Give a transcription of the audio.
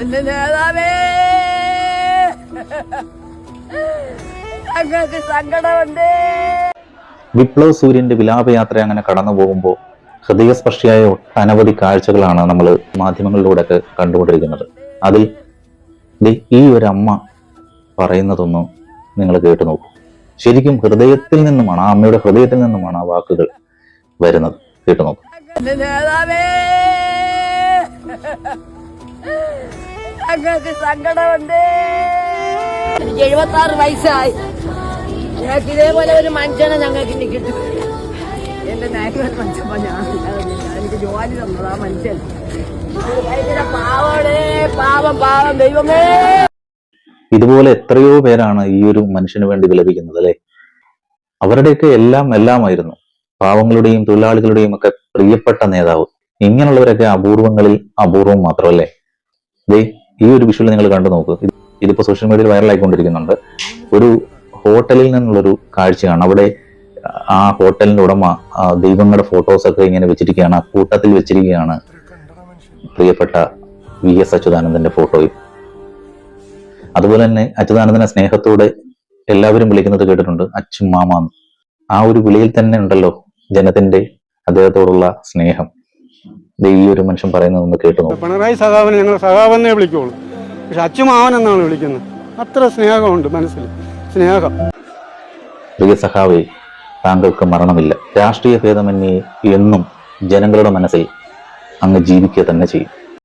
എന്റെ നേതാവേ, ഞങ്ങൾക്ക് സങ്കടമുണ്ട്. വിപ്ലവ് സൂര്യന്റെ വിലാപയാത്ര അങ്ങനെ കടന്നു പോകുമ്പോൾ ഹൃദയസ്പർശിയായ ഒട്ടനവധി കാഴ്ചകളാണ് നമ്മൾ മാധ്യമങ്ങളിലൂടെയൊക്കെ കണ്ടുകൊണ്ടിരിക്കുന്നത്. അതിൽ ഈ ഒരു അമ്മ പറയുന്നതൊന്നും നിങ്ങൾ കേട്ടു നോക്കൂ. ശരിക്കും ഹൃദയത്തിൽ നിന്നുമാണ്, ആ അമ്മയുടെ ഹൃദയത്തിൽ നിന്നുമാണ് ആ വാക്കുകൾ വരുന്നത്. കേട്ടു നോക്കൂ. എന്റെ നേതാവേ, ഞങ്ങൾക്ക് സങ്കടമുണ്ട്. എനിക്ക് 76 വയസ്സായി. ഞങ്ങൾക്ക് ഇതേപോലെ ഒരു മനുഷ്യനെ ഞങ്ങൾക്ക് ഇനി കിട്ടും. എന്റെ നായകൻ മനുഷ്യപ്പോ എനിക്ക് ജോലി തന്നത് ആ മനുഷ്യൻ. പാവടേ, പാവം പാവം ദൈവമേ. ഇതുപോലെ എത്രയോ പേരാണ് ഈ ഒരു മനുഷ്യന് വേണ്ടി വിലപിക്കുന്നത് അല്ലെ. അവരുടെയൊക്കെ എല്ലാമായിരുന്നു. പാവങ്ങളുടെയും തൊഴിലാളികളുടെയും ഒക്കെ പ്രിയപ്പെട്ട നേതാവ്. ഇങ്ങനെയുള്ളവരൊക്കെ അപൂർവങ്ങളിൽ അപൂർവം മാത്രമല്ലേ. ഈ ഒരു വിഷ്വൽ നിങ്ങൾ കണ്ടു നോക്ക്. ഇതിപ്പോ സോഷ്യൽ മീഡിയയിൽ വൈറലായിക്കൊണ്ടിരിക്കുന്നുണ്ട്. ഒരു ഹോട്ടലിൽ നിന്നുള്ളൊരു കാഴ്ചയാണ്. അവിടെ ആ ഹോട്ടലിന്റെ ഉടമ ദൈവങ്ങളുടെ ഫോട്ടോസൊക്കെ ഇങ്ങനെ വെച്ചിരിക്കുകയാണ്. ആ കൂട്ടത്തിൽ വെച്ചിരിക്കുകയാണ് പ്രിയപ്പെട്ട VS അച്യുതാനന്ദന്റെ ഫോട്ടോയും. അതുപോലെ തന്നെ അച്യുതാനന്ദനെ സ്നേഹത്തോടെ എല്ലാവരും വിളിക്കുന്നത് കേട്ടിട്ടുണ്ട്, അച്ഛൻ മാമാന്ന്. ആ ഒരു വിളിയിൽ തന്നെ ഉണ്ടല്ലോ ജനത്തിന്റെ അദ്ദേഹത്തോടുള്ള സ്നേഹം. ഈ ഒരു മനുഷ്യൻ പറയുന്നതൊന്ന് കേട്ടു നോക്കും. പിണറായി സഖാവിനെ ഞങ്ങൾ സഖാവെന്നേ വിളിക്കുള്ളൂ, പക്ഷെ അച്ഛമാവൻ എന്നാണ് വിളിക്കുന്നത്. അത്ര സ്നേഹമുണ്ട് മനസ്സിൽ, സ്നേഹം. പ്രിയ സഖാവേ, താങ്കൾക്ക് മരണമില്ല. രാഷ്ട്രീയ ഭേദമന്യേ എന്നും ജനങ്ങളുടെ മനസ്സിൽ അങ്ങ് ജീവിക്കുക തന്നെ ചെയ്യും.